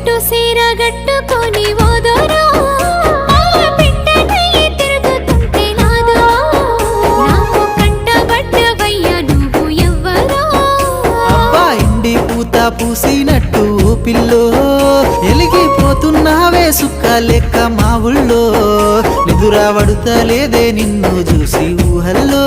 పట్టు సీర గట్టుకొని ఓదోరో పిట్టనయ్యి తిరుగుతుంటే నాదో నాకు కంటబడ్డవయ్యా నువ్వు ఎవ్వరో అబ్బా ఇండి పూత పూసినట్టు పిల్లో ఎలిగిపోతున్నావే సుక్క లెక్క మా ఊళ్ళో నిదురా పడుతలేదే నిన్ను చూసి ఊహల్లో